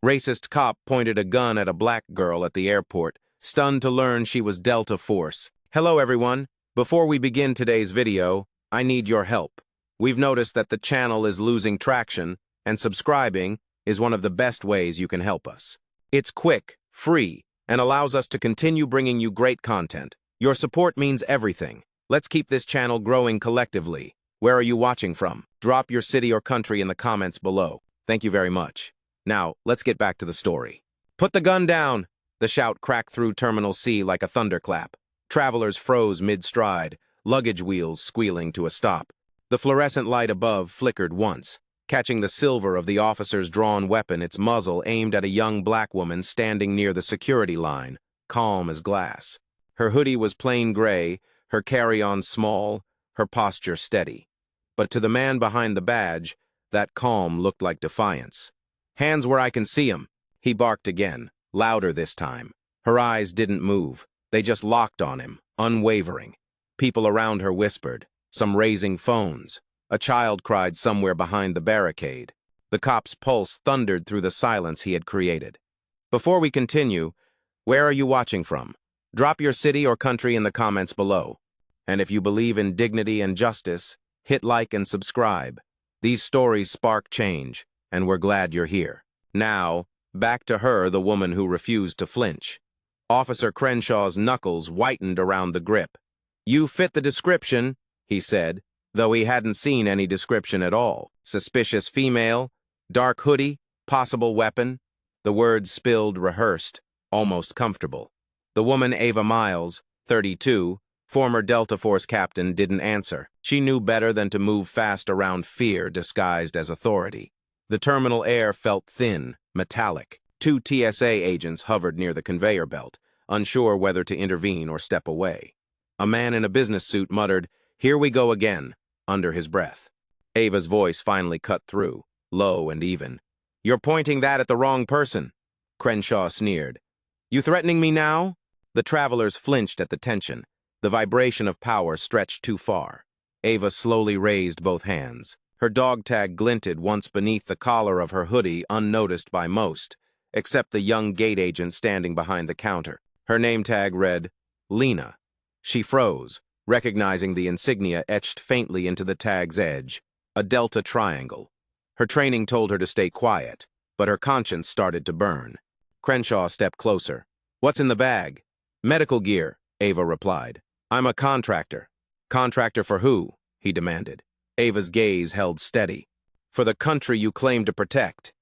Racist cop pointed a gun at a black girl at the airport, stunned to learn she was Delta Force. Hello everyone. Before we begin today's video, I need your help. We've noticed that the channel is losing traction, and subscribing is one of the best ways you can help us. It's quick, free, and allows us to continue bringing you great content. Your support means everything. Let's keep this channel growing collectively. Where are you watching from? Drop your city or country in the comments below. Thank you very much. Now, let's get back to the story. Put the gun down! The shout cracked through Terminal C like a thunderclap. Travelers froze mid-stride, luggage wheels squealing to a stop. The fluorescent light above flickered once, catching the silver of the officer's drawn weapon, its muzzle aimed at a young black woman standing near the security line, calm as glass. Her hoodie was plain gray, her carry-on small, her posture steady. But to the man behind the badge, that calm looked like defiance. Hands where I can see 'em, he barked again, louder this time. Her eyes didn't move. They just locked on him, unwavering. People around her whispered, some raising phones. A child cried somewhere behind the barricade. The cop's pulse thundered through the silence he had created. Before we continue, where are you watching from? Drop your city or country in the comments below. And if you believe in dignity and justice, hit like and subscribe. These stories spark change, and we're glad you're here. Now, back to her, the woman who refused to flinch. Officer Crenshaw's knuckles whitened around the grip. You fit the description, he said, though he hadn't seen any description at all. Suspicious female, dark hoodie, possible weapon. The words spilled rehearsed, almost comfortable. The woman Ava Miles, 32, former Delta Force captain, didn't answer. She knew better than to move fast around fear disguised as authority. The terminal air felt thin, metallic. 2 TSA agents hovered near the conveyor belt, unsure whether to intervene or step away. A man in a business suit muttered, "Here we go again," under his breath. Ava's voice finally cut through, low and even. "You're pointing that at the wrong person," Crenshaw sneered. "You threatening me now?" The travelers flinched at the tension. The vibration of power stretched too far. Ava slowly raised both hands. Her dog tag glinted once beneath the collar of her hoodie, unnoticed by most, except the young gate agent standing behind the counter. Her name tag read, Lena. She froze, recognizing the insignia etched faintly into the tag's edge, a delta triangle. Her training told her to stay quiet, but her conscience started to burn. Crenshaw stepped closer. "What's in the bag?" "Medical gear," Ava replied. "I'm a contractor." "Contractor for who?" he demanded. Ava's gaze held steady. "For the country you claim to protect."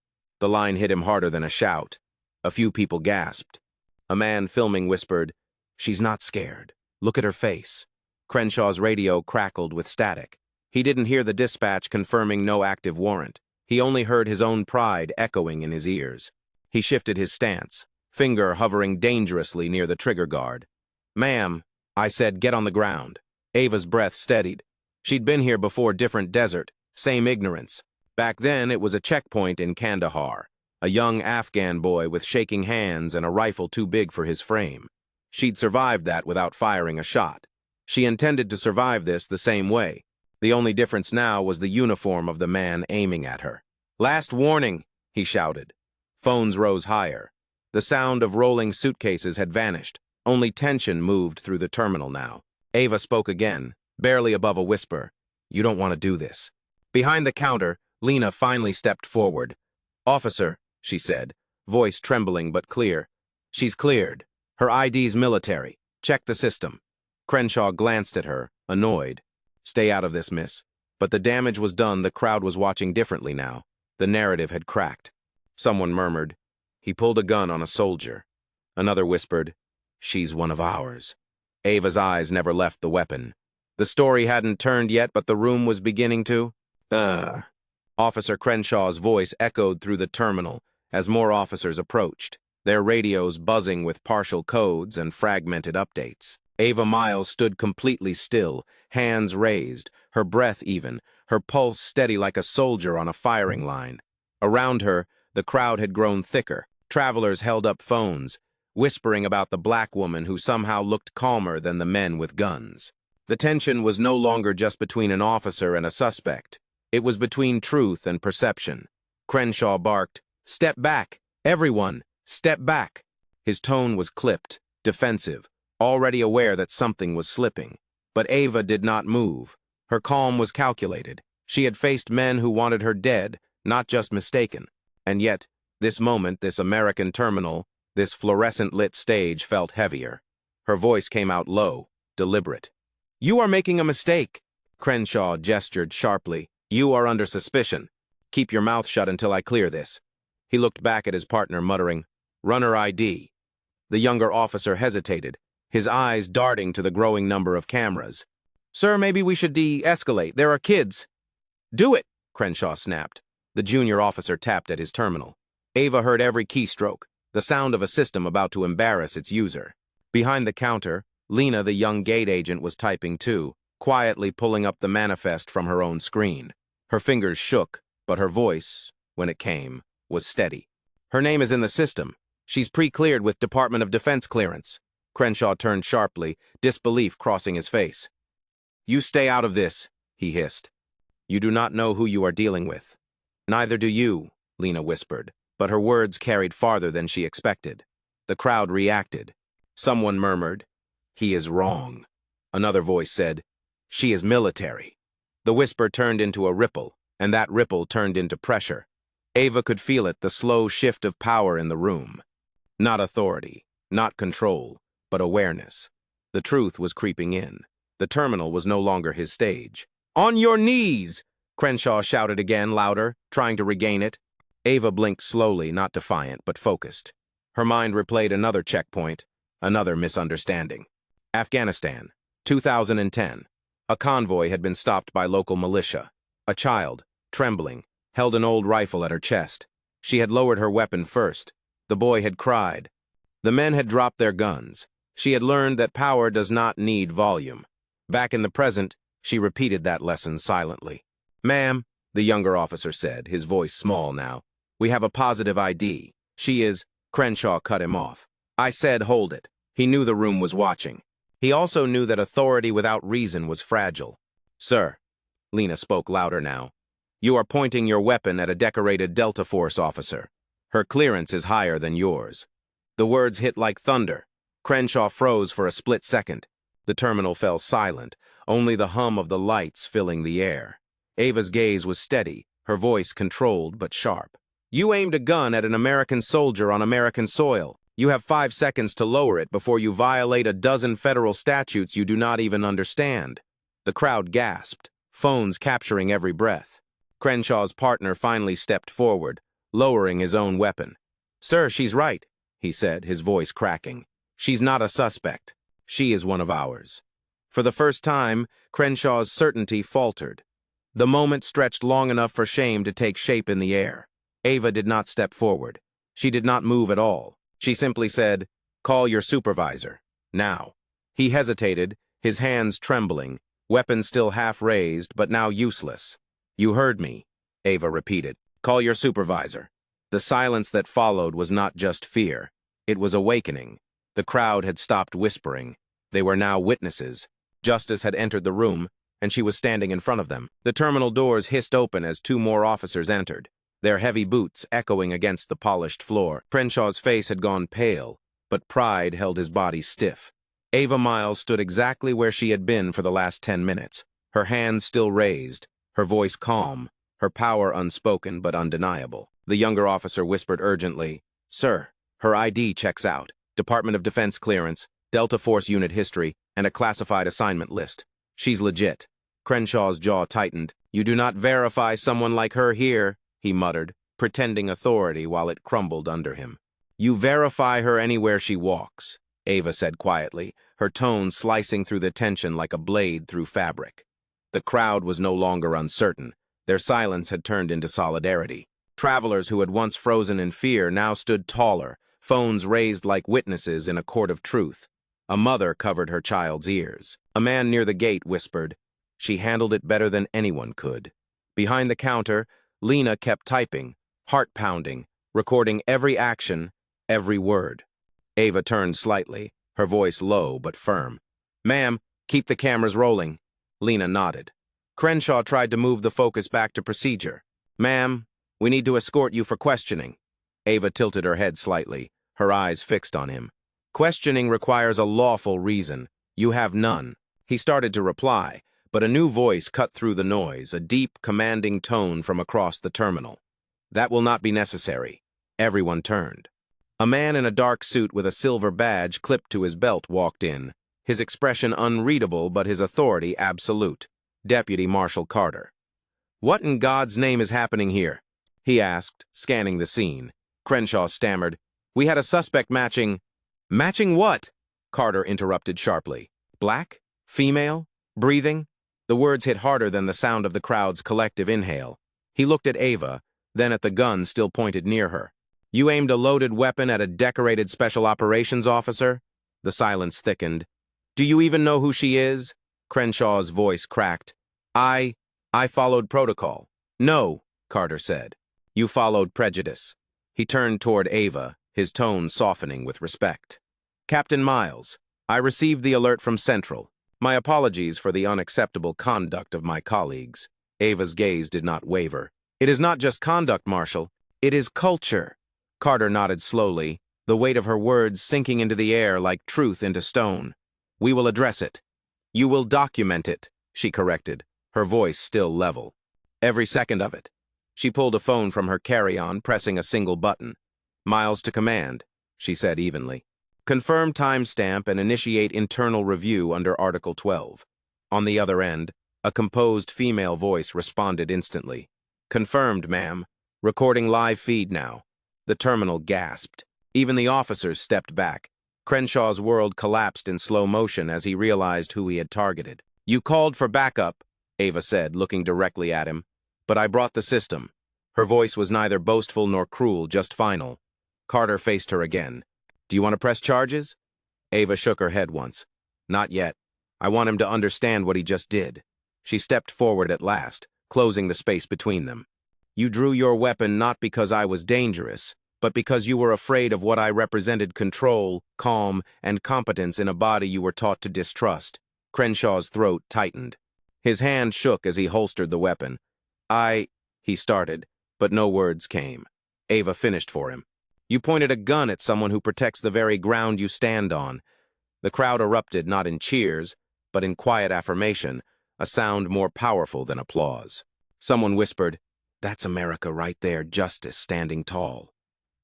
The line hit him harder than a shout. A few people gasped. A man filming whispered, "She's not scared. Look at her face." Crenshaw's radio crackled with static. He didn't hear the dispatch confirming no active warrant. He only heard his own pride echoing in his ears. He shifted his stance, finger hovering dangerously near the trigger guard. "Ma'am," I said, "get on the ground." Ava's breath steadied. She'd been here before, different desert, same ignorance. Back then, it was a checkpoint in Kandahar, a young Afghan boy with shaking hands and a rifle too big for his frame. She'd survived that without firing a shot. She intended to survive this the same way. The only difference now was the uniform of the man aiming at her. "Last warning," he shouted. Phones rose higher. The sound of rolling suitcases had vanished. Only tension moved through the terminal now. Ava spoke again, barely above a whisper. "You don't want to do this." Behind the counter, Lena finally stepped forward. "Officer," she said, voice trembling but clear. "She's cleared. Her ID's military. Check the system." Crenshaw glanced at her, annoyed. "Stay out of this, miss." But the damage was done. The crowd was watching differently now. The narrative had cracked. Someone murmured, "He pulled a gun on a soldier." Another whispered, "She's one of ours." Ava's eyes never left the weapon. The story hadn't turned yet, but the room was beginning to. Officer Crenshaw's voice echoed through the terminal as more officers approached, their radios buzzing with partial codes and fragmented updates. Ava Miles stood completely still, hands raised, her breath even, her pulse steady like a soldier on a firing line. Around her, the crowd had grown thicker. Travelers held up phones, whispering about the black woman who somehow looked calmer than the men with guns. The tension was no longer just between an officer and a suspect. It was between truth and perception. Crenshaw barked, "Step back!" Everyone, step back. His tone was clipped, defensive, already aware that something was slipping. But Ava did not move. Her calm was calculated. She had faced men who wanted her dead, not just mistaken. And yet, this moment, this American terminal, this fluorescent-lit stage felt heavier. Her voice came out low, deliberate. "You are making a mistake." Crenshaw gestured sharply. "You are under suspicion. Keep your mouth shut until I clear this." He looked back at his partner, muttering, "Runner ID." The younger officer hesitated, his eyes darting to the growing number of cameras. "Sir, maybe we should de-escalate. There are kids." "Do it," Crenshaw snapped. The junior officer tapped at his terminal. Ava heard every keystroke, the sound of a system about to embarrass its user. Behind the counter, Lena, the young gate agent, was typing too, quietly pulling up the manifest from her own screen. Her fingers shook, but her voice, when it came, was steady. "Her name is in the system. She's pre-cleared with Department of Defense clearance." Crenshaw turned sharply, disbelief crossing his face. "You stay out of this," he hissed. "You do not know who you are dealing with." "Neither do you," Lena whispered, but her words carried farther than she expected. The crowd reacted. Someone murmured, "He is wrong." Another voice said, "She is military." The whisper turned into a ripple, and that ripple turned into pressure. Ava could feel it, the slow shift of power in the room. Not authority, not control, but awareness. The truth was creeping in. The terminal was no longer his stage. "On your knees!" Crenshaw shouted again, louder, trying to regain it. Ava blinked slowly, not defiant, but focused. Her mind replayed another checkpoint, another misunderstanding. Afghanistan, 2010. A convoy had been stopped by local militia. A child, trembling, held an old rifle at her chest. She had lowered her weapon first. The boy had cried. The men had dropped their guns. She had learned that power does not need volume. Back in the present, she repeated that lesson silently. "Ma'am," the younger officer said, his voice small now, "we have a positive ID. She is—" Crenshaw cut him off. "I said hold it." He knew the room was watching. He also knew that authority without reason was fragile. "Sir," Lena spoke louder now, "you are pointing your weapon at a decorated Delta Force officer. Her clearance is higher than yours." The words hit like thunder. Crenshaw froze for a split second. The terminal fell silent, only the hum of the lights filling the air. Ava's gaze was steady, her voice controlled but sharp. "You aimed a gun at an American soldier on American soil. You have 5 seconds to lower it before you violate a dozen federal statutes you do not even understand." The crowd gasped, phones capturing every breath. Crenshaw's partner finally stepped forward, lowering his own weapon. "Sir, she's right," he said, his voice cracking. "She's not a suspect. She is one of ours." For the first time, Crenshaw's certainty faltered. The moment stretched long enough for shame to take shape in the air. Ava did not step forward. She did not move at all. She simply said, "Call your supervisor. Now." He hesitated, his hands trembling, weapon still half raised, but now useless. "You heard me," Ava repeated. "Call your supervisor." The silence that followed was not just fear. It was awakening. The crowd had stopped whispering. They were now witnesses. Justice had entered the room, and she was standing in front of them. The terminal doors hissed open as 2 more officers entered, their heavy boots echoing against the polished floor. Crenshaw's face had gone pale, but pride held his body stiff. Ava Miles stood exactly where she had been for the last 10 minutes, her hands still raised, her voice calm, her power unspoken but undeniable. The younger officer whispered urgently, "Sir, her ID checks out. Department of Defense clearance, Delta Force unit history, and a classified assignment list. She's legit." Crenshaw's jaw tightened. "You do not verify someone like her here," he muttered, pretending authority while it crumbled under him. "You verify her anywhere she walks," Ava said quietly, her tone slicing through the tension like a blade through fabric. The crowd was no longer uncertain. Their silence had turned into solidarity. Travelers who had once frozen in fear now stood taller, phones raised like witnesses in a court of truth. A mother covered her child's ears. A man near the gate whispered, "She handled it better than anyone could." Behind the counter, Lena kept typing, heart pounding, recording every action, every word. Ava turned slightly, her voice low but firm. "Ma'am, keep the cameras rolling." Lena nodded. Crenshaw tried to move the focus back to procedure. "Ma'am, we need to escort you for questioning." Ava tilted her head slightly, her eyes fixed on him. Questioning requires a lawful reason. You have none. He started to reply, but a new voice cut through the noise, a deep, commanding tone from across the terminal. That will not be necessary. Everyone turned. A man in a dark suit with a silver badge clipped to his belt walked in, his expression unreadable but his authority absolute. Deputy Marshal Carter. "What in God's name is happening here?" he asked, scanning the scene. Crenshaw stammered, "We had a suspect matching—" "Matching what?" Carter interrupted sharply. "Black? Female? Breathing?" The words hit harder than the sound of the crowd's collective inhale. He looked at Ava, then at the gun still pointed near her. "You aimed a loaded weapon at a decorated special operations officer?" The silence thickened. "Do you even know who she is?" Crenshaw's voice cracked. I followed protocol." "No," Carter said. "You followed prejudice." He turned toward Ava, his tone softening with respect. "Captain Miles, I received the alert from Central. My apologies for the unacceptable conduct of my colleagues." Ava's gaze did not waver. "It is not just conduct, Marshal. It is culture." Carter nodded slowly, the weight of her words sinking into the air like truth into stone. "We will address it." "You will document it," she corrected, her voice still level. "Every second of it." She pulled a phone from her carry-on, pressing a single button. "Miles to command," she said evenly. "Confirm timestamp and initiate internal review under Article 12. On the other end, a composed female voice responded instantly. "Confirmed, ma'am. Recording live feed now." The terminal gasped. Even the officers stepped back. Crenshaw's world collapsed in slow motion as he realized who he had targeted. "You called for backup," Ava said, looking directly at him. "But I brought the system." Her voice was neither boastful nor cruel, just final. Carter faced her again. "Do you want to press charges?" Ava shook her head once. "Not yet. I want him to understand what he just did." She stepped forward at last, closing the space between them. "You drew your weapon not because I was dangerous, but because you were afraid of what I represented: control, calm, and competence in a body you were taught to distrust." Crenshaw's throat tightened. His hand shook as he holstered the weapon. He started, but no words came. Ava finished for him. "You pointed a gun at someone who protects the very ground you stand on." The crowd erupted not in cheers, but in quiet affirmation, a sound more powerful than applause. Someone whispered, "That's America right there, justice standing tall."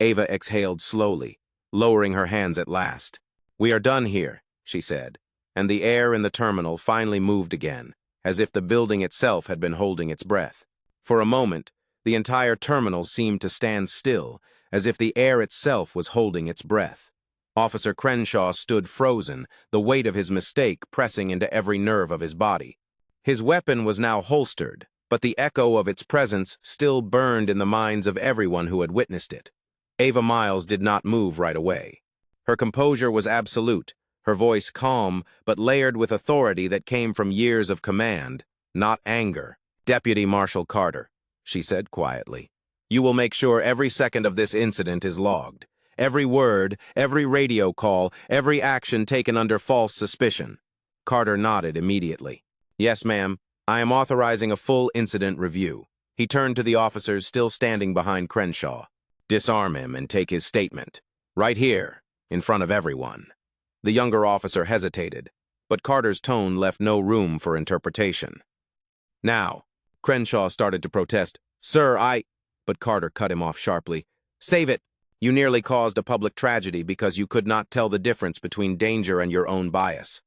Ava exhaled slowly, lowering her hands at last. "We are done here," she said, and the air in the terminal finally moved again, as if the building itself had been holding its breath. For a moment, the entire terminal seemed to stand still, as if the air itself was holding its breath. Officer Crenshaw stood frozen, the weight of his mistake pressing into every nerve of his body. His weapon was now holstered, but the echo of its presence still burned in the minds of everyone who had witnessed it. Ava Miles did not move right away. Her composure was absolute, her voice calm but layered with authority that came from years of command, not anger. "Deputy Marshal Carter," she said quietly, "you will make sure every second of this incident is logged. Every word, every radio call, every action taken under false suspicion." Carter nodded immediately. "Yes, ma'am. I am authorizing a full incident review." He turned to the officers still standing behind Crenshaw. "Disarm him and take his statement. Right here, in front of everyone." The younger officer hesitated, but Carter's tone left no room for interpretation. "Now," Crenshaw started to protest. "Sir, But Carter cut him off sharply. "Save it! You nearly caused a public tragedy because you could not tell the difference between danger and your own bias."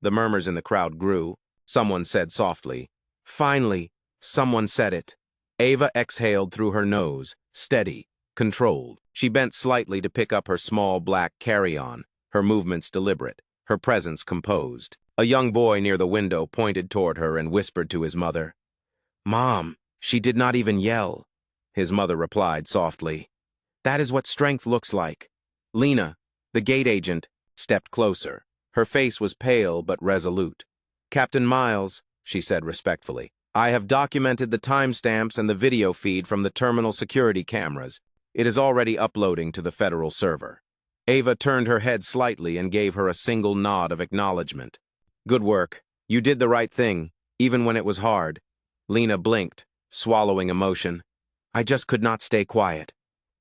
The murmurs in the crowd grew. Someone said softly, "Finally, someone said it." Ava exhaled through her nose, steady, controlled. She bent slightly to pick up her small black carry-on, her movements deliberate, her presence composed. A young boy near the window pointed toward her and whispered to his mother. "Mom, she did not even yell." His mother replied softly, "That is what strength looks like." Lena, the gate agent, stepped closer. Her face was pale but resolute. "Captain Miles," she said respectfully, "I have documented the timestamps and the video feed from the terminal security cameras. It is already uploading to the federal server." Ava turned her head slightly and gave her a single nod of acknowledgement. "Good work. You did the right thing, even when it was hard." Lena blinked, swallowing emotion. "I just could not stay quiet."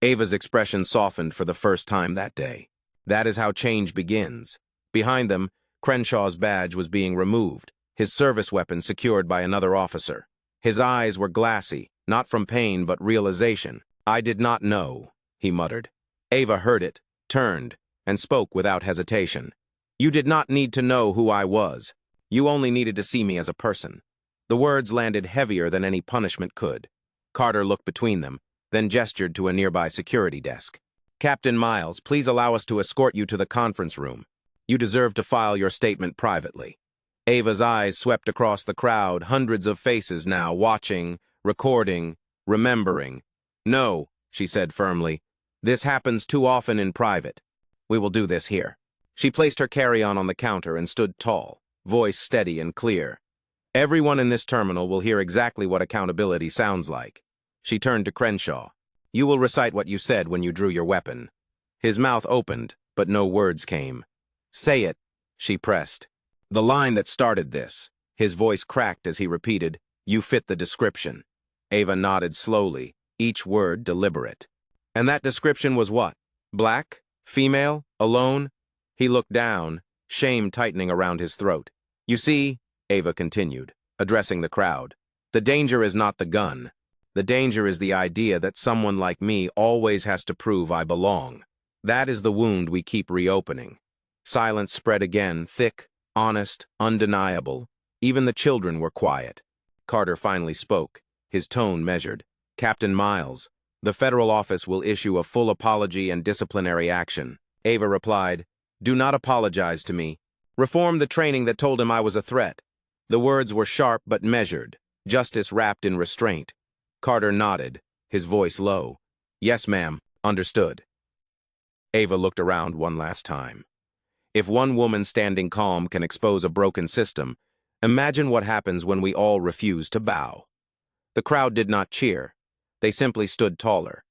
Ava's expression softened for the first time that day. That is how change begins. Behind them, Crenshaw's badge was being removed, his service weapon secured by another officer. His eyes were glassy, not from pain but realization. "I did not know," he muttered. Ava heard it, turned, and spoke without hesitation. "You did not need to know who I was. You only needed to see me as a person." The words landed heavier than any punishment could. Carter looked between them, then gestured to a nearby security desk. "Captain Miles, please allow us to escort you to the conference room. You deserve to file your statement privately." Ava's eyes swept across the crowd, hundreds of faces now, watching, recording, remembering. "No," she said firmly. "This happens too often in private. We will do this here." She placed her carry-on on the counter and stood tall, voice steady and clear. "Everyone in this terminal will hear exactly what accountability sounds like." She turned to Crenshaw. "You will recite what you said when you drew your weapon." His mouth opened, but no words came. "Say it," she pressed. The line that started this. His voice cracked as he repeated, "You fit the description." Ava nodded slowly, each word deliberate. "And that description was what? Black? Female? Alone?" He looked down, shame tightening around his throat. "You see," Ava continued, addressing the crowd, "the danger is not the gun. The danger is the idea that someone like me always has to prove I belong. That is the wound we keep reopening." Silence spread again, thick, honest, undeniable. Even the children were quiet. Carter finally spoke, his tone measured. "Captain Miles, the federal office will issue a full apology and disciplinary action." Ava replied, "Do not apologize to me. Reform the training that told him I was a threat." The words were sharp but measured, justice wrapped in restraint. Carter nodded, his voice low. "Yes, ma'am, understood." Ava looked around one last time. If one woman standing calm can expose a broken system, imagine what happens when we all refuse to bow. The crowd did not cheer. They simply stood taller.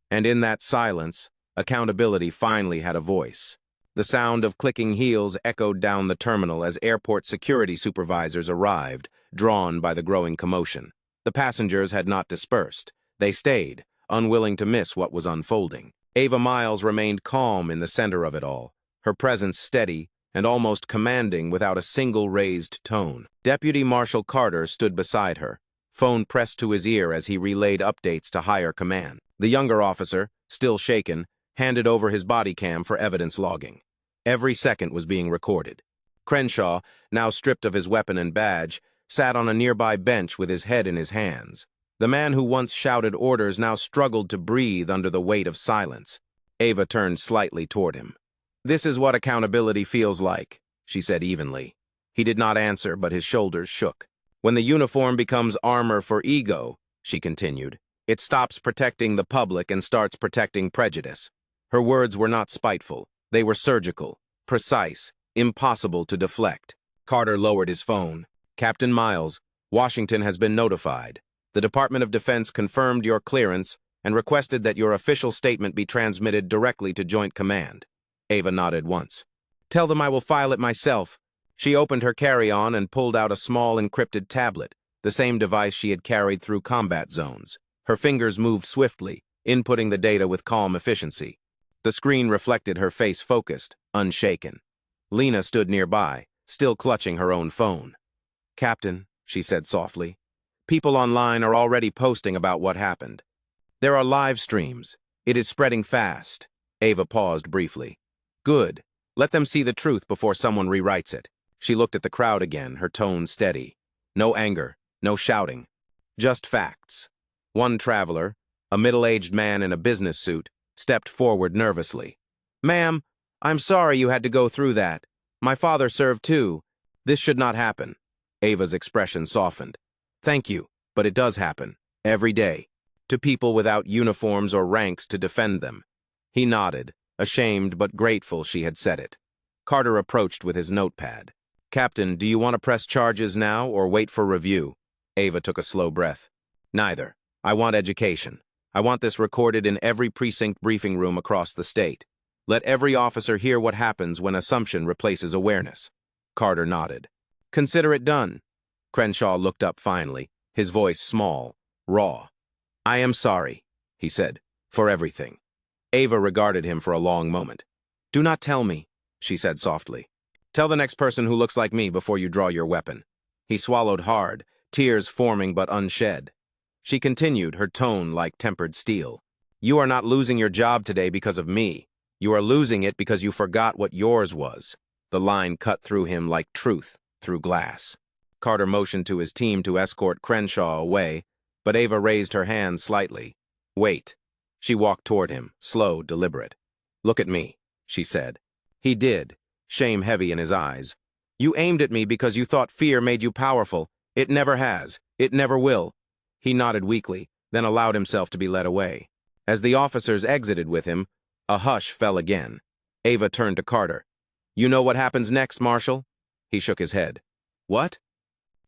And in that silence, accountability finally had a voice. The sound of clicking heels echoed down the terminal as airport security supervisors arrived, drawn by the growing commotion. The passengers had not dispersed. They stayed, unwilling to miss what was unfolding. Ava Miles remained calm in the center of it all, her presence steady and almost commanding without a single raised tone. Deputy Marshal Carter stood beside her, phone pressed to his ear as he relayed updates to higher command. The younger officer, still shaken, handed over his body cam for evidence logging. Every second was being recorded. Crenshaw, now stripped of his weapon and badge, sat on a nearby bench with his head in his hands. The man who once shouted orders now struggled to breathe under the weight of silence. Ava turned slightly toward him. "This is what accountability feels like," she said evenly. He did not answer, but his shoulders shook. "When the uniform becomes armor for ego," she continued, "it stops protecting the public and starts protecting prejudice." Her words were not spiteful. They were surgical, precise, impossible to deflect. Carter lowered his phone. "Captain Miles, Washington has been notified. The Department of Defense confirmed your clearance and requested that your official statement be transmitted directly to Joint Command." Ava nodded once. "Tell them I will file it myself." She opened her carry-on and pulled out a small encrypted tablet, the same device she had carried through combat zones. Her fingers moved swiftly, inputting the data with calm efficiency. The screen reflected her face focused, unshaken. Lena stood nearby, still clutching her own phone. "Captain," she said softly, "people online are already posting about what happened. There are live streams. It is spreading fast." Ava paused briefly. "Good. Let them see the truth before someone rewrites it." She looked at the crowd again, her tone steady. No anger, no shouting. Just facts. One traveler, a middle-aged man in a business suit, stepped forward nervously. "Ma'am, I'm sorry you had to go through that. My father served too. This should not happen." Ava's expression softened. "Thank you, but it does happen. Every day. To people without uniforms or ranks to defend them." He nodded, ashamed but grateful she had said it. Carter approached with his notepad. "Captain, do you want to press charges now or wait for review?" Ava took a slow breath. "Neither. I want education. I want this recorded in every precinct briefing room across the state. Let every officer hear what happens when assumption replaces awareness." Carter nodded. "Consider it done." Crenshaw looked up finally, his voice small, raw. "I am sorry," he said, For everything. Ava regarded him for a long moment. Do not tell me, she said softly. Tell the next person who looks like me before you draw your weapon. He swallowed hard, tears forming but unshed. She continued, her tone like tempered steel. You are not losing your job today because of me. You are losing it because you forgot what yours was. The line cut through him like truth through glass. Carter motioned to his team to escort Crenshaw away, but Ava raised her hand slightly. Wait. She walked toward him, slow, deliberate. Look at me, she said. He did, shame heavy in his eyes. You aimed at me because you thought fear made you powerful. It never has. It never will. He nodded weakly, then allowed himself to be led away. As the officers exited with him, a hush fell again. Ava turned to Carter. You know what happens next, Marshal? He shook his head. What?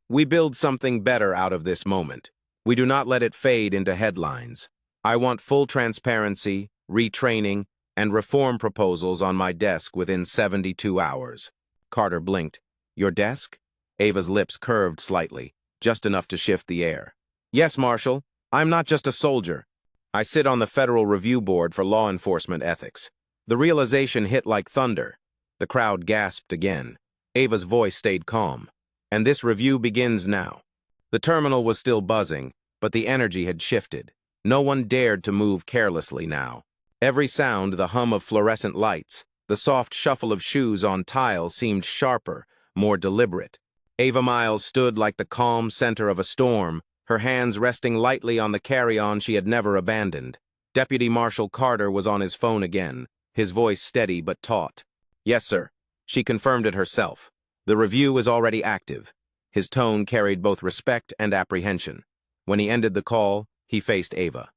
We build something better out of this moment. We do not let it fade into headlines. I want full transparency, retraining, and reform proposals on my desk within 72 hours. Carter blinked. Your desk? Ava's lips curved slightly, just enough to shift the air. Yes, Marshal. I'm not just a soldier. I sit on the Federal Review Board for Law Enforcement Ethics. The realization hit like thunder. The crowd gasped again. Ava's voice stayed calm. And this review begins now. The terminal was still buzzing, but the energy had shifted. No one dared to move carelessly now. Every sound, the hum of fluorescent lights, the soft shuffle of shoes on tiles seemed sharper, more deliberate. Ava Miles stood like the calm center of a storm, her hands resting lightly on the carry-on she had never abandoned. Deputy Marshal Carter was on his phone again, his voice steady but taut. Yes, sir. She confirmed it herself. The review is already active. His tone carried both respect and apprehension. When he ended the call, he faced Ava.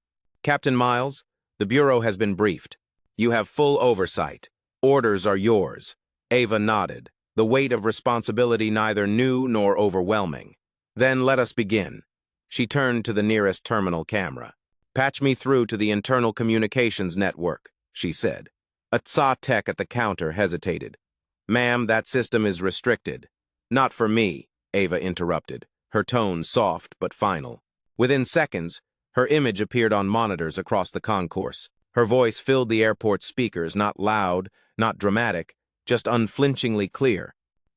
Captain Miles, the Bureau has been briefed. You have full oversight. Orders are yours. Ava nodded, the weight of responsibility neither new nor overwhelming. Then let us begin. She turned to the nearest terminal camera. Patch me through to the internal communications network, she said. A TSA tech at the counter hesitated. Ma'am, that system is restricted. Not for me, Ava interrupted, her tone soft but final. Within seconds, her image appeared on monitors across the concourse. Her voice filled the airport speakers, not loud, not dramatic, just unflinchingly clear.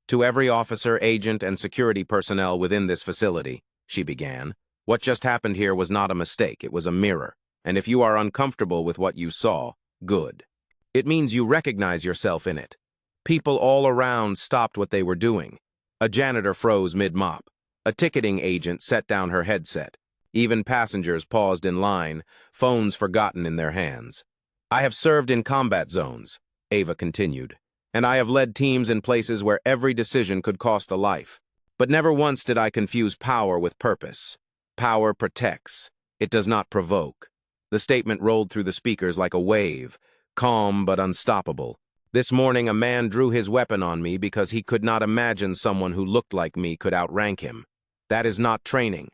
To every officer, agent, and security personnel within this facility, she began, what just happened here was not a mistake, it was a mirror. And if you are uncomfortable with what you saw, good. It means you recognize yourself in it. People all around stopped what they were doing. A janitor froze mid-mop. A ticketing agent set down her headset. Even passengers paused in line, phones forgotten in their hands. I have served in combat zones, Ava continued, and I have led teams in places where every decision could cost a life. But never once did I confuse power with purpose. Power protects. It does not provoke. The statement rolled through the speakers like a wave, calm but unstoppable. This morning a man drew his weapon on me because he could not imagine someone who looked like me could outrank him. That is not training.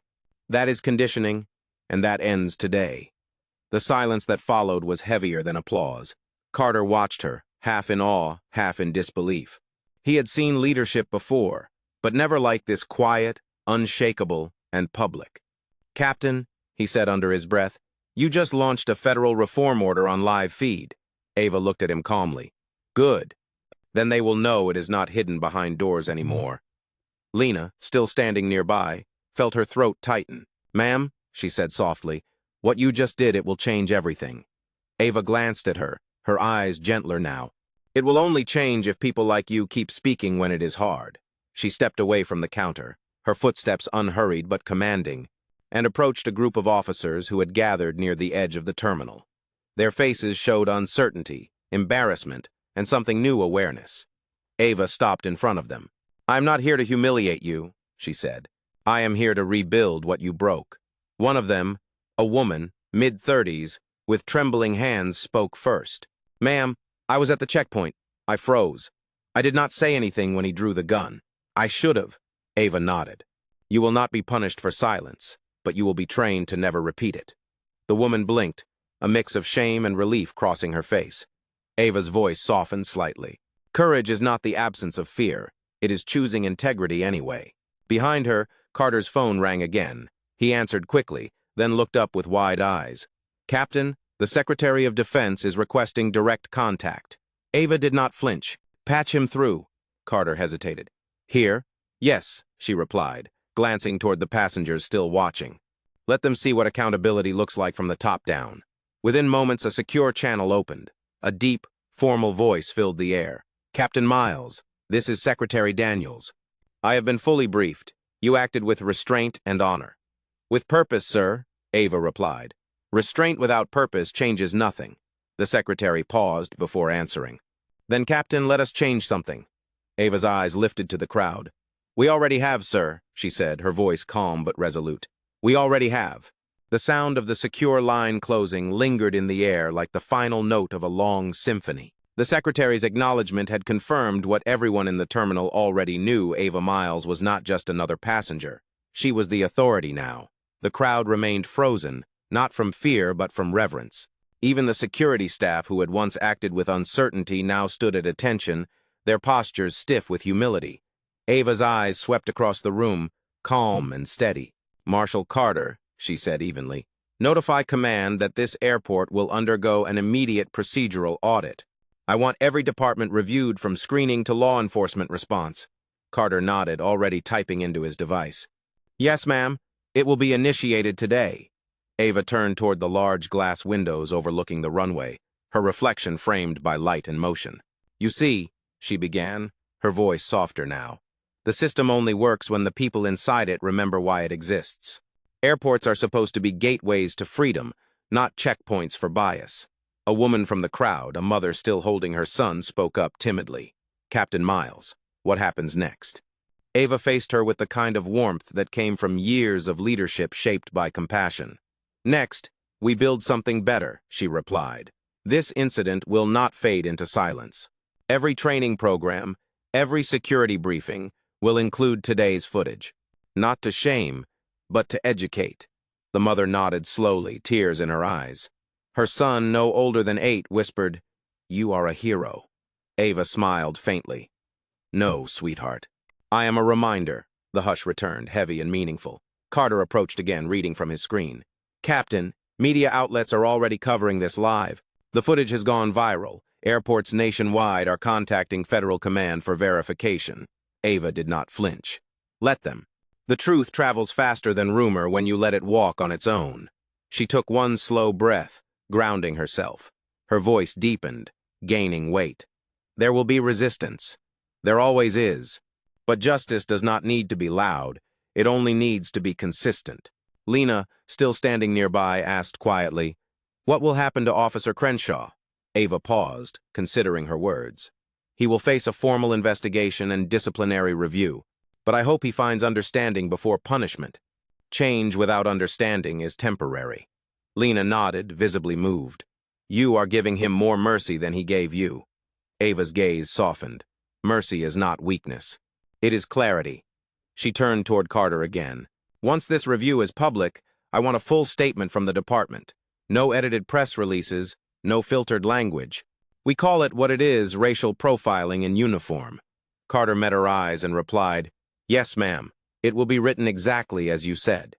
That is conditioning, and that ends today. The silence that followed was heavier than applause. Carter watched her, half in awe, half in disbelief. He had seen leadership before, but never like this quiet, unshakable, and public. Captain, he said under his breath, you just launched a federal reform order on live feed. Ava looked at him calmly. Good. Then they will know it is not hidden behind doors anymore. Lena, still standing nearby, felt her throat tighten. Ma'am, she said softly, what you just did, it will change everything. Ava glanced at her, her eyes gentler now. It will only change if people like you keep speaking when it is hard. She stepped away from the counter, her footsteps unhurried but commanding, and approached a group of officers who had gathered near the edge of the terminal. Their faces showed uncertainty, embarrassment, and something new awareness. Ava stopped in front of them. I'm not here to humiliate you, she said. I am here to rebuild what you broke. One of them, a woman, mid-30s, with trembling hands, spoke first. Ma'am, I was at the checkpoint. I froze. I did not say anything when he drew the gun. I should have. Ava nodded. You will not be punished for silence, but you will be trained to never repeat it. The woman blinked, a mix of shame and relief crossing her face. Ava's voice softened slightly. Courage is not the absence of fear. It is choosing integrity anyway. Behind her, Carter's phone rang again. He answered quickly, then looked up with wide eyes. Captain, The Secretary of Defense is requesting direct contact. Ava did not flinch. Patch him through. Carter hesitated. Here? Yes, she replied, glancing toward the passengers still watching. Let them see what accountability looks like from the top down. Within moments, a secure channel opened. A deep, formal voice filled the air. Captain Miles, this is Secretary Daniels. I have been fully briefed. You acted with restraint and honor. With purpose, sir, Ava replied. Restraint without purpose changes nothing. The secretary paused before answering. Then, Captain, let us change something. Ava's eyes lifted to the crowd. We already have, sir, she said, her voice calm but resolute. We already have. The sound of the secure line closing lingered in the air like the final note of a long symphony. The secretary's acknowledgement had confirmed what everyone in the terminal already knew. Ava Miles was not just another passenger. She was the authority now. The crowd remained frozen, not from fear but from reverence. Even the security staff who had once acted with uncertainty now stood at attention, their postures stiff with humility. Ava's eyes swept across the room, calm and steady. Marshal Carter, she said evenly, notify command that this airport will undergo an immediate procedural audit. I want every department reviewed from screening to law enforcement response. Carter nodded, already typing into his device. Yes, ma'am. It will be initiated today. Ava turned toward the large glass windows overlooking the runway, her reflection framed by light and motion. You see, she began, her voice softer now. The system only works when the people inside it remember why it exists. Airports are supposed to be gateways to freedom, not checkpoints for bias. A woman from the crowd, a mother still holding her son, spoke up timidly. Captain Miles, what happens next? Ava faced her with the kind of warmth that came from years of leadership shaped by compassion. Next, we build something better, she replied. This incident will not fade into silence. Every training program, every security briefing will include today's footage. Not to shame, but to educate. The mother nodded slowly, tears in her eyes. Her son, no older than 8, whispered, You are a hero. Ava smiled faintly. No, sweetheart. I am a reminder, the hush returned, heavy and meaningful. Carter approached again, reading from his screen. Captain, media outlets are already covering this live. The footage has gone viral. Airports nationwide are contacting Federal Command for verification. Ava did not flinch. Let them. The truth travels faster than rumor when you let it walk on its own. She took one slow breath, grounding herself. Her voice deepened, gaining weight. There will be resistance. There always is. But justice does not need to be loud. It only needs to be consistent. Lena, still standing nearby, asked quietly, What will happen to Officer Crenshaw? Ava paused, considering her words. He will face a formal investigation and disciplinary review, but I hope he finds understanding before punishment. Change without understanding is temporary. Lena nodded, visibly moved. You are giving him more mercy than he gave you. Ava's gaze softened. Mercy is not weakness. It is clarity. She turned toward Carter again. Once this review is public, I want a full statement from the department. No edited press releases, no filtered language. We call it what it is, racial profiling in uniform. Carter met her eyes and replied, Yes, ma'am. It will be written exactly as you said.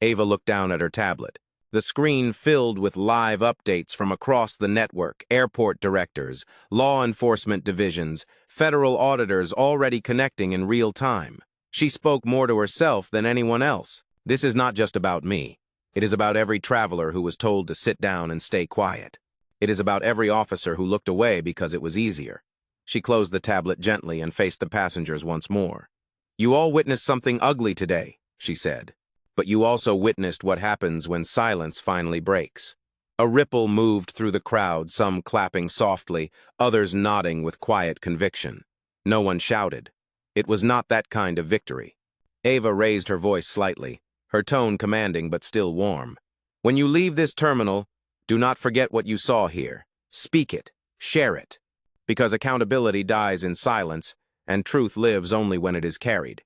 Ava looked down at her tablet. The screen filled with live updates from across the network, airport directors, law enforcement divisions, federal auditors already connecting in real time. She spoke more to herself than anyone else. This is not just about me. It is about every traveler who was told to sit down and stay quiet. It is about every officer who looked away because it was easier. She closed the tablet gently and faced the passengers once more. You all witnessed something ugly today, she said. But you also witnessed what happens when silence finally breaks. A ripple moved through the crowd, some clapping softly, others nodding with quiet conviction. No one shouted. It was not that kind of victory. Ava raised her voice slightly, her tone commanding but still warm. When you leave this terminal, do not forget what you saw here. Speak it, share it. Because accountability dies in silence, and truth lives only when it is carried.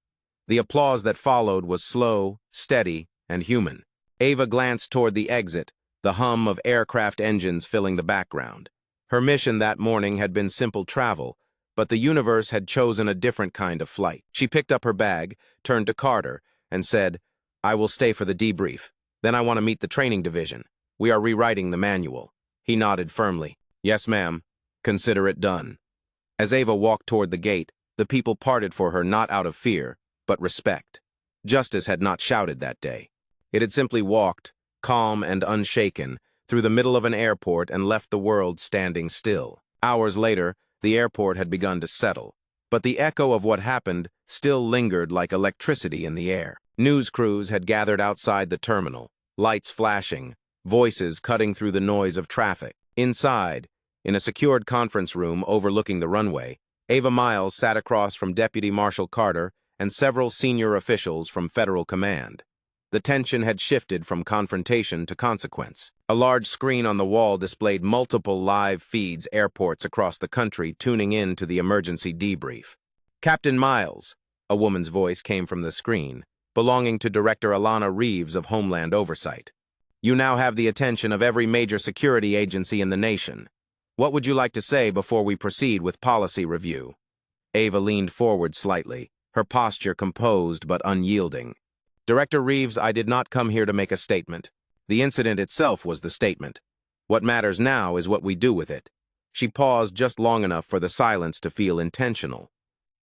The applause that followed was slow, steady, and human. Ava glanced toward the exit, the hum of aircraft engines filling the background. Her mission that morning had been simple travel, but the universe had chosen a different kind of flight. She picked up her bag, turned to Carter, and said, I will stay for the debrief. Then I want to meet the training division. We are rewriting the manual. He nodded firmly. Yes, ma'am. Consider it done. As Ava walked toward the gate, the people parted for her not out of fear, but respect. Justice had not shouted that day. It had simply walked, calm and unshaken, through the middle of an airport and left the world standing still. Hours later, the airport had begun to settle, but the echo of what happened still lingered like electricity in the air. News crews had gathered outside the terminal, lights flashing, voices cutting through the noise of traffic. Inside, in a secured conference room overlooking the runway, Ava Miles sat across from Deputy Marshal Carter and several senior officials from Federal Command. The tension had shifted from confrontation to consequence. A large screen on the wall displayed multiple live feeds airports across the country tuning in to the emergency debrief. Captain Miles, a woman's voice came from the screen, belonging to Director Alana Reeves of Homeland Oversight. You now have the attention of every major security agency in the nation. What would you like to say before we proceed with policy review? Ava leaned forward slightly, her posture composed but unyielding. Director Reeves, I did not come here to make a statement. The incident itself was the statement. What matters now is what we do with it. She paused just long enough for the silence to feel intentional.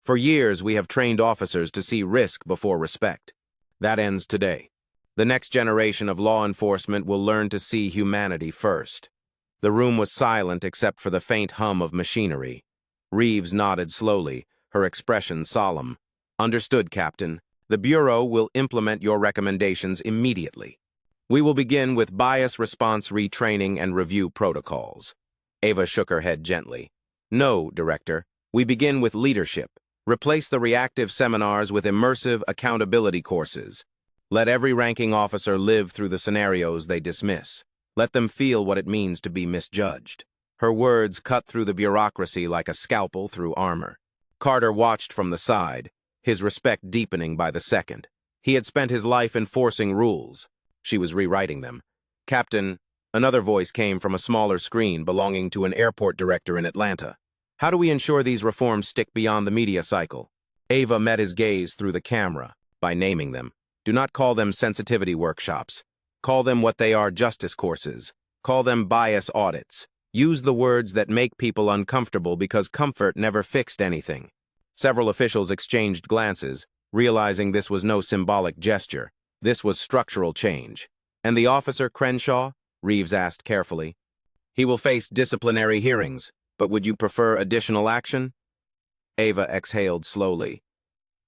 For years, we have trained officers to see risk before respect. That ends today. The next generation of law enforcement will learn to see humanity first. The room was silent except for the faint hum of machinery. Reeves nodded slowly, her expression solemn. Understood, Captain. The Bureau will implement your recommendations immediately. We will begin with bias response retraining and review protocols. Ava shook her head gently. No, Director. We begin with leadership. Replace the reactive seminars with immersive accountability courses. Let every ranking officer live through the scenarios they dismiss. Let them feel what it means to be misjudged. Her words cut through the bureaucracy like a scalpel through armor. Carter watched from the side, his respect deepening by the second. He had spent his life enforcing rules. She was rewriting them. Captain, another voice came from a smaller screen belonging to an airport director in Atlanta. How do we ensure these reforms stick beyond the media cycle? Ava met his gaze through the camera by naming them. Do not call them sensitivity workshops. Call them what they are, justice courses. Call them bias audits. Use the words that make people uncomfortable because comfort never fixed anything. Several officials exchanged glances, realizing this was no symbolic gesture. This was structural change. And the officer, Crenshaw? Reeves asked carefully. He will face disciplinary hearings, but would you prefer additional action? Ava exhaled slowly.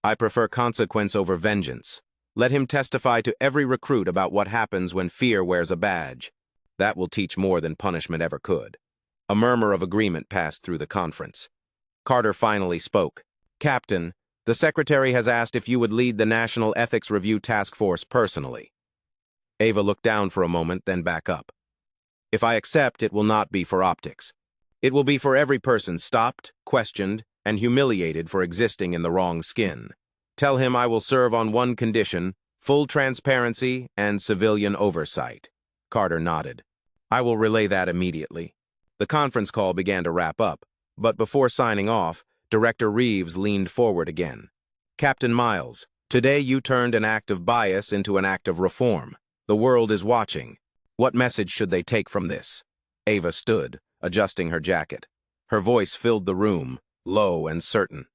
I prefer consequence over vengeance. Let him testify to every recruit about what happens when fear wears a badge. That will teach more than punishment ever could. A murmur of agreement passed through the conference. Carter finally spoke. Captain, the Secretary has asked if you would lead the National Ethics Review Task Force personally. Ava looked down for a moment, then back up. If I accept, it will not be for optics. It will be for every person stopped, questioned, and humiliated for existing in the wrong skin. Tell him I will serve on one condition, full transparency and civilian oversight. Carter nodded. I will relay that immediately. The conference call began to wrap up, but before signing off, Director Reeves leaned forward again. Captain Miles, today you turned an act of bias into an act of reform. The world is watching. What message should they take from this? Ava stood, adjusting her jacket. Her voice filled the room, low and certain.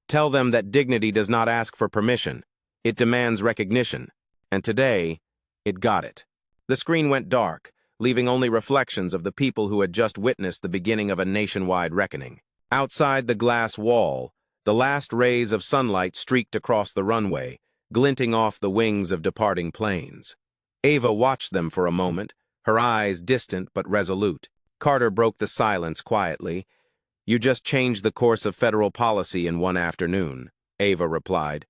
Tell them that dignity does not ask for permission. It demands recognition. And today, it got it. The screen went dark, leaving only reflections of the people who had just witnessed the beginning of a nationwide reckoning. Outside the glass wall, the last rays of sunlight streaked across the runway, glinting off the wings of departing planes. Ava watched them for a moment, her eyes distant but resolute. Carter broke the silence quietly. You just changed the course of federal policy in one afternoon, Ava replied.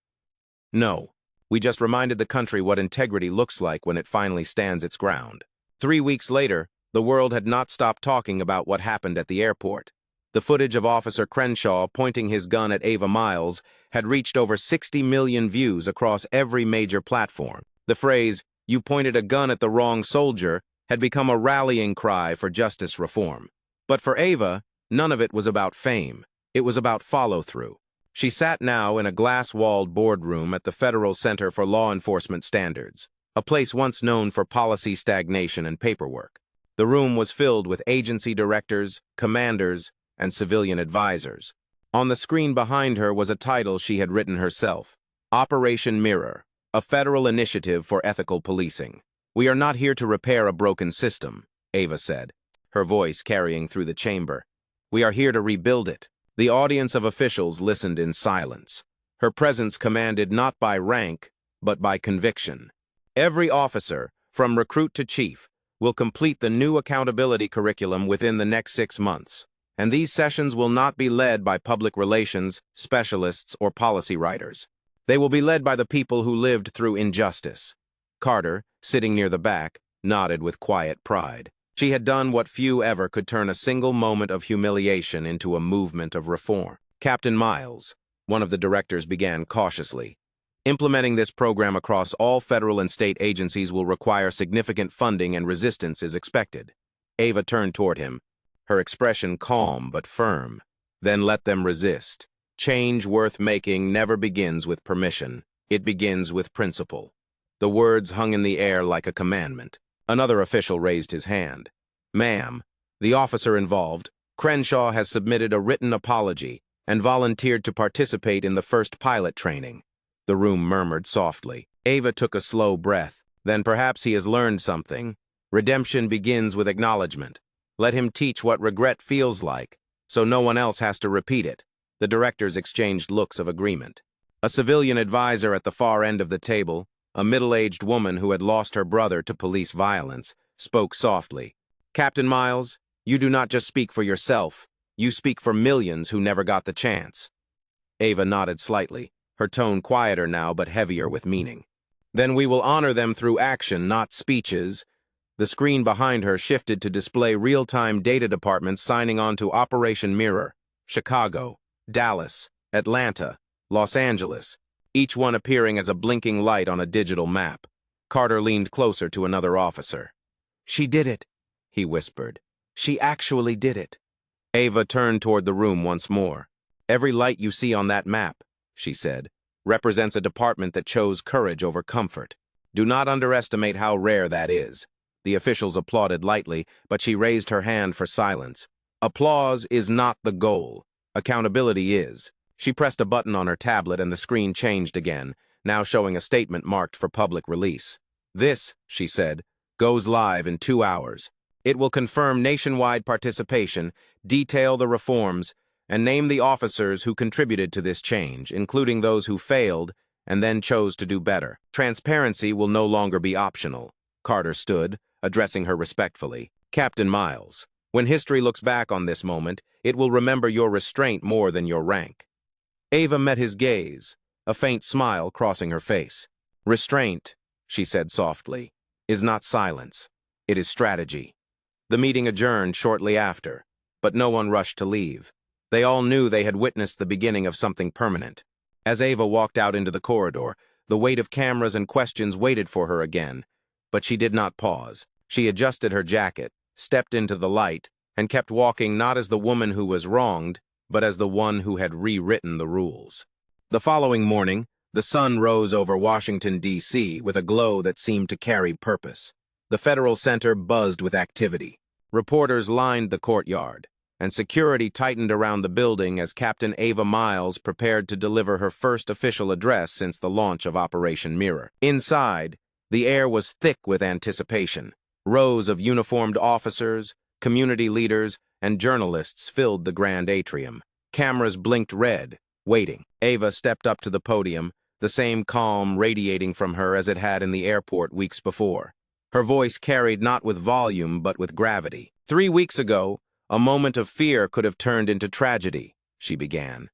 No, we just reminded the country what integrity looks like when it finally stands its ground. 3 weeks later, the world had not stopped talking about what happened at the airport. The footage of Officer Crenshaw pointing his gun at Ava Miles had reached over 60 million views across every major platform. The phrase, "You pointed a gun at the wrong soldier," had become a rallying cry for justice reform. But for Ava, none of it was about fame. It was about follow-through. She sat now in a glass-walled boardroom at the Federal Center for Law Enforcement Standards, a place once known for policy stagnation and paperwork. The room was filled with agency directors, commanders, and civilian advisors. On the screen behind her was a title she had written herself: Operation Mirror, a federal initiative for ethical policing. "We are not here to repair a broken system," Ava said, her voice carrying through the chamber. "We are here to rebuild it." The audience of officials listened in silence. Her presence commanded not by rank, but by conviction. Every officer, from recruit to chief, will complete the new accountability curriculum within the next 6 months. And these sessions will not be led by public relations, specialists, or policy writers. They will be led by the people who lived through injustice. Carter, sitting near the back, nodded with quiet pride. She had done what few ever could: turn a single moment of humiliation into a movement of reform. Captain Miles, one of the directors, began cautiously. "Implementing this program across all federal and state agencies will require significant funding, and resistance is expected." Ava turned toward him, her expression calm but firm. "Then let them resist. Change worth making never begins with permission. It begins with principle." The words hung in the air like a commandment. Another official raised his hand. "Ma'am, the officer involved, Crenshaw, has submitted a written apology and volunteered to participate in the first pilot training." The room murmured softly. Ava took a slow breath. "Then perhaps he has learned something. Redemption begins with acknowledgement. Let him teach what regret feels like, so no one else has to repeat it." The directors exchanged looks of agreement. A civilian advisor at the far end of the table, a middle-aged woman who had lost her brother to police violence, spoke softly. "Captain Miles, you do not just speak for yourself. You speak for millions who never got the chance." Ava nodded slightly, her tone quieter now but heavier with meaning. "Then we will honor them through action, not speeches." The screen behind her shifted to display real-time data departments signing on to Operation Mirror: Chicago, Dallas, Atlanta, Los Angeles, each one appearing as a blinking light on a digital map. Carter leaned closer to another officer. "She did it," he whispered. "She actually did it." Ava turned toward the room once more. "Every light you see on that map," she said, "represents a department that chose courage over comfort. Do not underestimate how rare that is." The officials applauded lightly, but she raised her hand for silence. "Applause is not the goal. Accountability is." She pressed a button on her tablet and the screen changed again, now showing a statement marked for public release. "This," she said, "goes live in 2 hours. It will confirm nationwide participation, detail the reforms, and name the officers who contributed to this change, including those who failed and then chose to do better. Transparency will no longer be optional." Carter stood, addressing her respectfully. "Captain Miles, when history looks back on this moment, it will remember your restraint more than your rank." Ava met his gaze, a faint smile crossing her face. "Restraint," she said softly, "is not silence. It is strategy." The meeting adjourned shortly after, but no one rushed to leave. They all knew they had witnessed the beginning of something permanent. As Ava walked out into the corridor, the weight of cameras and questions waited for her again, but she did not pause. She adjusted her jacket, stepped into the light, and kept walking, not as the woman who was wronged, but as the one who had rewritten the rules. The following morning, the sun rose over Washington, D.C. with a glow that seemed to carry purpose. The Federal Center buzzed with activity. Reporters lined the courtyard, and security tightened around the building as Captain Ava Miles prepared to deliver her first official address since the launch of Operation Mirror. Inside, the air was thick with anticipation. Rows of uniformed officers, community leaders, and journalists filled the grand atrium. Cameras blinked red, waiting. Ava stepped up to the podium, the same calm radiating from her as it had in the airport weeks before. Her voice carried not with volume but with gravity. 3 weeks ago, a moment of fear could have turned into tragedy, she began.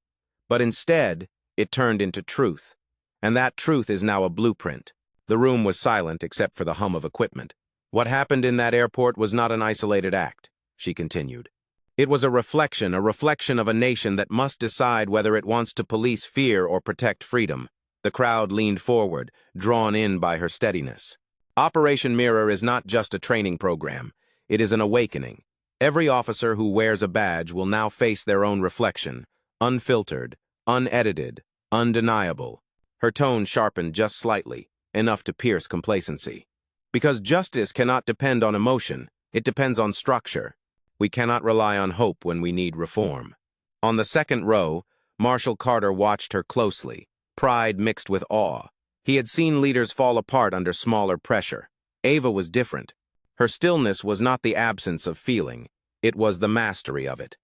But instead, it turned into truth. And that truth is now a blueprint. The room was silent except for the hum of equipment. "What happened in that airport was not an isolated act," she continued. "It was a reflection of a nation that must decide whether it wants to police fear or protect freedom." The crowd leaned forward, drawn in by her steadiness. "Operation Mirror is not just a training program. It is an awakening. Every officer who wears a badge will now face their own reflection, unfiltered, unedited, undeniable." Her tone sharpened just slightly, enough to pierce complacency. "Because justice cannot depend on emotion, It depends on structure. We cannot rely on hope when we need reform. On the second row, Marshall Carter watched her closely, pride mixed with awe. He had seen leaders fall apart under smaller pressure. Ava was different. Her stillness was not the absence of feeling, it was the mastery of it.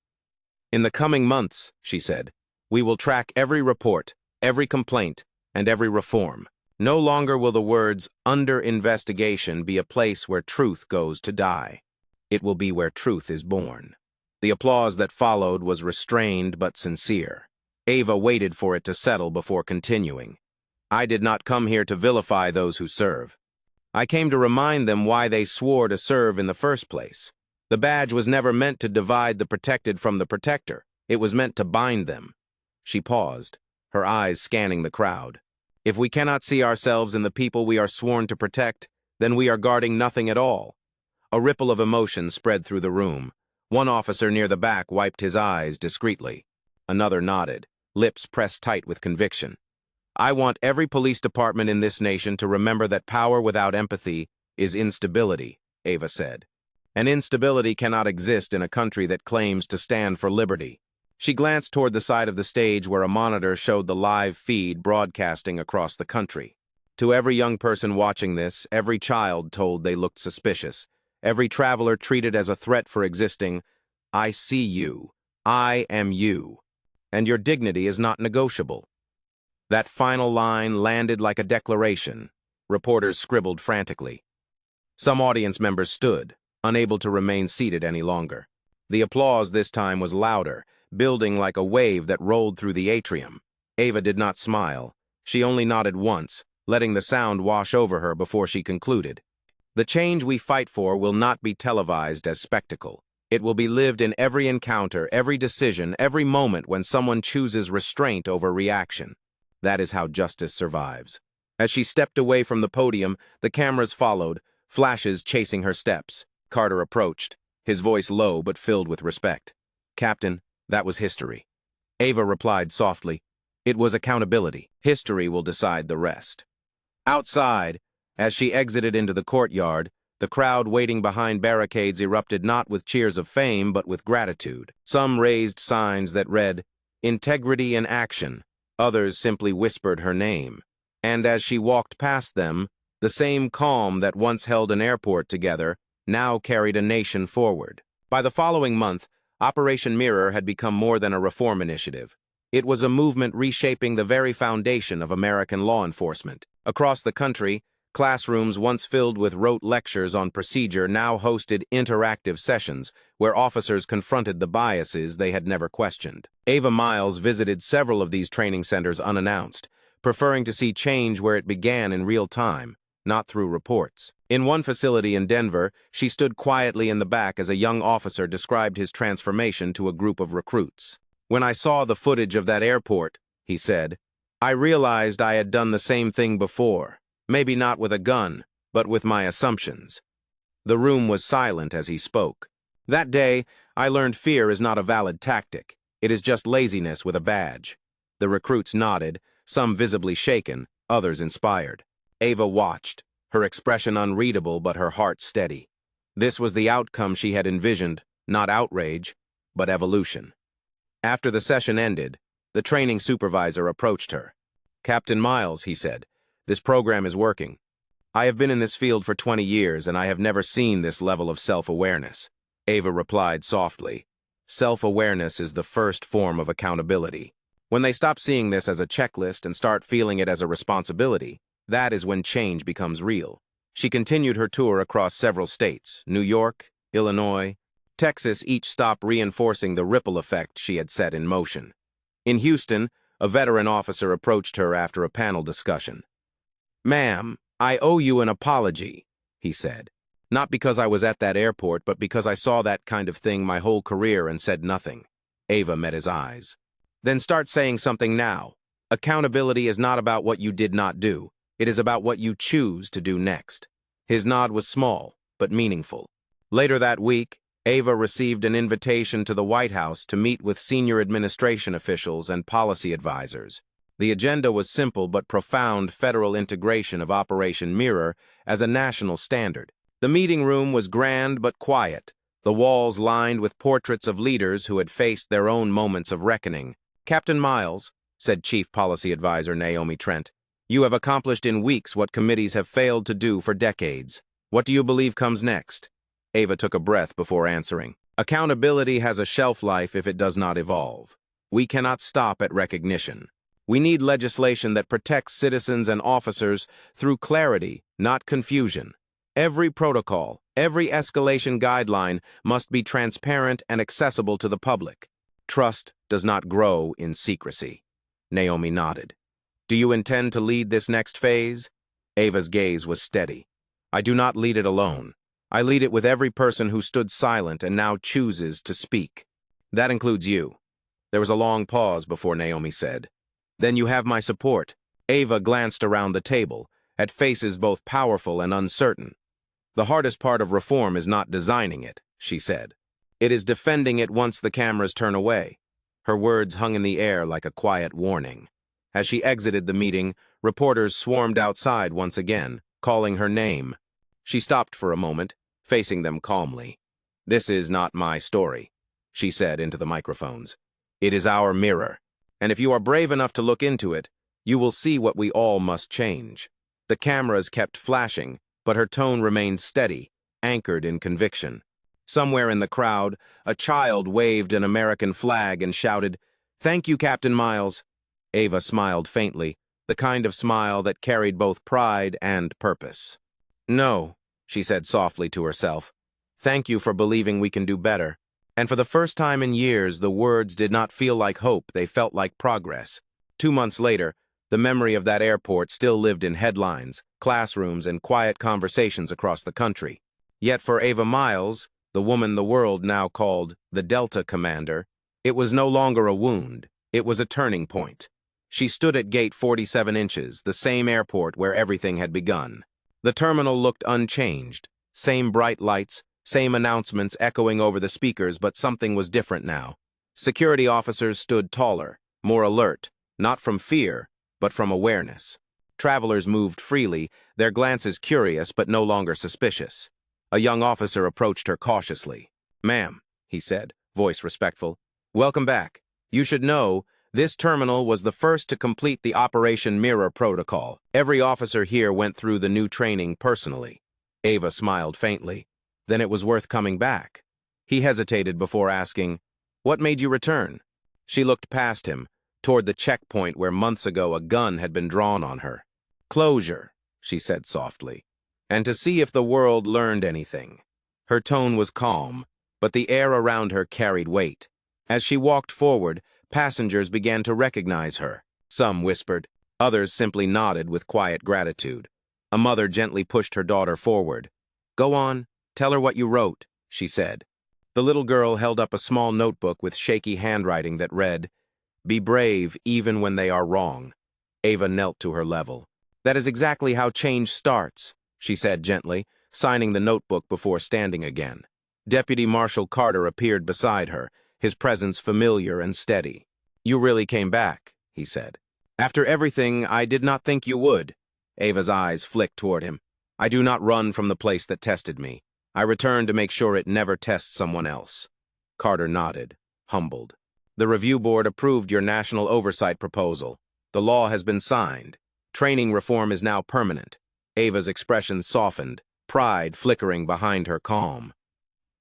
In the coming months, she said, we will track every report, every complaint, and every reform. No longer will the words "under investigation" be a place where truth goes to die. It will be where truth is born. The applause that followed was restrained but sincere. Ava waited for it to settle before continuing. I did not come here to vilify those who serve. I came to remind them why they swore to serve in the first place. The badge was never meant to divide the protected from the protector. It was meant to bind them. She paused, her eyes scanning the crowd. If we cannot see ourselves in the people we are sworn to protect, then we are guarding nothing at all. A ripple of emotion spread through the room. One officer near the back wiped his eyes discreetly. Another nodded, lips pressed tight with conviction. I want every police department in this nation to remember that power without empathy is instability, Ava said. And instability cannot exist in a country that claims to stand for liberty. She glanced toward the side of the stage where a monitor showed the live feed broadcasting across the country. To every young person watching this, every child told they looked suspicious, every traveler treated as a threat for existing, I see you, I am you, and your dignity is not negotiable. That final line landed like a declaration. Reporters scribbled frantically. Some audience members stood, unable to remain seated any longer. The applause this time was louder, building like a wave that rolled through the atrium. Ava did not smile. She only nodded once, letting the sound wash over her before she concluded. The change we fight for will not be televised as spectacle. It will be lived in every encounter, every decision, every moment when someone chooses restraint over reaction. That is how justice survives. As she stepped away from the podium, the cameras followed, flashes chasing her steps. Carter approached, his voice low but filled with respect. Captain, that was history. Ava replied softly, it was accountability. History will decide the rest. Outside, as she exited into the courtyard, the crowd waiting behind barricades erupted not with cheers of fame but with gratitude. Some raised signs that read, integrity in action. Others simply whispered her name. And as she walked past them, the same calm that once held an airport together now carried a nation forward. By the following month, Operation Mirror had become more than a reform initiative. It was a movement reshaping the very foundation of American law enforcement. Across the country, classrooms once filled with rote lectures on procedure now hosted interactive sessions where officers confronted the biases they had never questioned. Ava Miles visited several of these training centers unannounced, preferring to see change where it began in real time, not through reports. In one facility in Denver, she stood quietly in the back as a young officer described his transformation to a group of recruits. When I saw the footage of that airport, he said, I realized I had done the same thing before, maybe not with a gun, but with my assumptions. The room was silent as he spoke. That day, I learned fear is not a valid tactic. It is just laziness with a badge. The recruits nodded, some visibly shaken, others inspired. Ava watched, her expression unreadable but her heart steady. This was the outcome she had envisioned, not outrage, but evolution. After the session ended, the training supervisor approached her. Captain Miles, he said, this program is working. I have been in this field for 20 years and I have never seen this level of self-awareness. Ava replied softly, self-awareness is the first form of accountability. When they stop seeing this as a checklist and start feeling it as a responsibility, that is when change becomes real. She continued her tour across several states, New York, Illinois, Texas, each stop reinforcing the ripple effect she had set in motion. In Houston, a veteran officer approached her after a panel discussion. Ma'am, I owe you an apology, he said. Not because I was at that airport, but because I saw that kind of thing my whole career and said nothing. Ava met his eyes. Then start saying something now. Accountability is not about what you did not do. It is about what you choose to do next. His nod was small, but meaningful. Later that week, Ava received an invitation to the White House to meet with senior administration officials and policy advisors. The agenda was simple but profound: federal integration of Operation Mirror as a national standard. The meeting room was grand but quiet, the walls lined with portraits of leaders who had faced their own moments of reckoning. "Captain Miles," said Chief Policy Advisor Naomi Trent, "you have accomplished in weeks what committees have failed to do for decades. What do you believe comes next?" Ava took a breath before answering. "Accountability has a shelf life if it does not evolve. We cannot stop at recognition. We need legislation that protects citizens and officers through clarity, not confusion. Every protocol, every escalation guideline must be transparent and accessible to the public. Trust does not grow in secrecy." Naomi nodded. "Do you intend to lead this next phase?" Ava's gaze was steady. "I do not lead it alone. I lead it with every person who stood silent and now chooses to speak. That includes you." There was a long pause before Naomi said, "Then you have my support." Ava glanced around the table, at faces both powerful and uncertain. "The hardest part of reform is not designing it," she said. "It is defending it once the cameras turn away." Her words hung in the air like a quiet warning. As she exited the meeting, reporters swarmed outside once again, calling her name. She stopped for a moment, facing them calmly. "This is not my story," she said into the microphones. "It is our mirror. And if you are brave enough to look into it, you will see what we all must change." The cameras kept flashing, but her tone remained steady, anchored in conviction. Somewhere in the crowd, a child waved an American flag and shouted, "Thank you, Captain Miles." Ava smiled faintly, the kind of smile that carried both pride and purpose. "No," she said softly to herself. "Thank you for believing we can do better." And for the first time in years, the words did not feel like hope, they felt like progress. 2 months later, the memory of that airport still lived in headlines, classrooms, and quiet conversations across the country. Yet for Ava Miles, the woman the world now called the Delta Commander, it was no longer a wound, it was a turning point. She stood at gate 47 inches, the same airport where everything had begun. The terminal looked unchanged, same bright lights, same announcements echoing over the speakers, but something was different now. Security officers stood taller, more alert, not from fear, but from awareness. Travelers moved freely, their glances curious but no longer suspicious. A young officer approached her cautiously. "Ma'am," he said, voice respectful, "welcome back. You should know, this terminal was the first to complete the Operation Mirror protocol. Every officer here went through the new training personally." Ava smiled faintly. "Then it was worth coming back." He hesitated before asking, "What made you return?" She looked past him, toward the checkpoint where months ago a gun had been drawn on her. "Closure," she said softly, "and to see if the world learned anything." Her tone was calm, but the air around her carried weight. As she walked forward, passengers began to recognize her. Some whispered, others simply nodded with quiet gratitude. A mother gently pushed her daughter forward. "Go on, tell her what you wrote," she said. The little girl held up a small notebook with shaky handwriting that read, "Be brave even when they are wrong." Ava knelt to her level. "That is exactly how change starts," she said gently, signing the notebook before standing again. Deputy Marshal Carter appeared beside her, his presence familiar and steady. "You really came back," he said. "After everything, I did not think you would." Ava's eyes flicked toward him. "I do not run from the place that tested me. I return to make sure it never tests someone else." Carter nodded, humbled. "The review board approved your national oversight proposal. The law has been signed. Training reform is now permanent." Ava's expression softened, pride flickering behind her calm.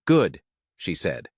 "Good," she said.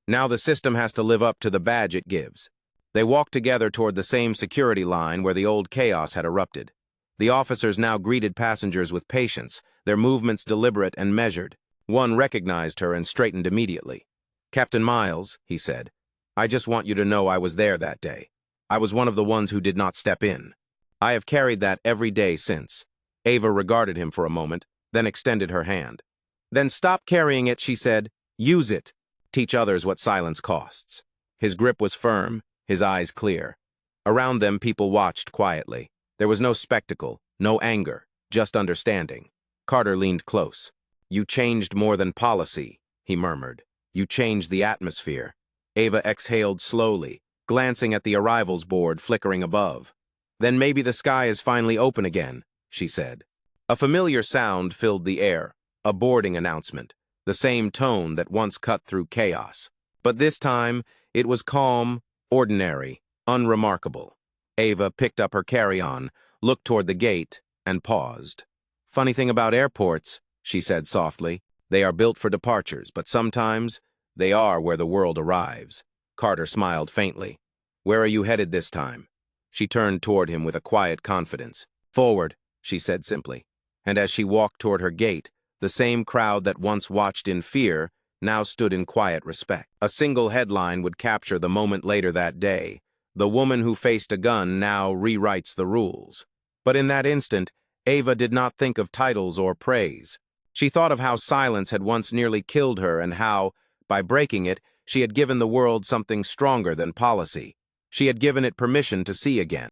"Now the system has to live up to the badge it gives." They walked together toward the same security line where the old chaos had erupted. The officers now greeted passengers with patience, their movements deliberate and measured. One recognized her and straightened immediately. "Captain Miles," he said, "I just want you to know I was there that day. I was one of the ones who did not step in. I have carried that every day since." Ava regarded him for a moment, then extended her hand. "Then stop carrying it," she said. "Use it. Teach others what silence costs." His grip was firm, his eyes clear. Around them, people watched quietly. There was no spectacle, no anger, just understanding. Carter leaned close. "You changed more than policy," he murmured. "You changed the atmosphere." Ava exhaled slowly, glancing at the arrivals board flickering above. "Then maybe the sky is finally open again," she said. A familiar sound filled the air, a boarding announcement, the same tone that once cut through chaos. But this time, it was calm, ordinary, unremarkable. Ava picked up her carry-on, looked toward the gate, and paused. "Funny thing about airports," she said softly, "they are built for departures, but sometimes they are where the world arrives." Carter smiled faintly. "Where are you headed this time?" She turned toward him with a quiet confidence. "Forward," she said simply. And as she walked toward her gate, the same crowd that once watched in fear now stood in quiet respect. A single headline would capture the moment later that day. "The woman who faced a gun now rewrites the rules." But in that instant, Ava did not think of titles or praise. She thought of how silence had once nearly killed her and how, by breaking it, she had given the world something stronger than policy. She had given it permission to see again.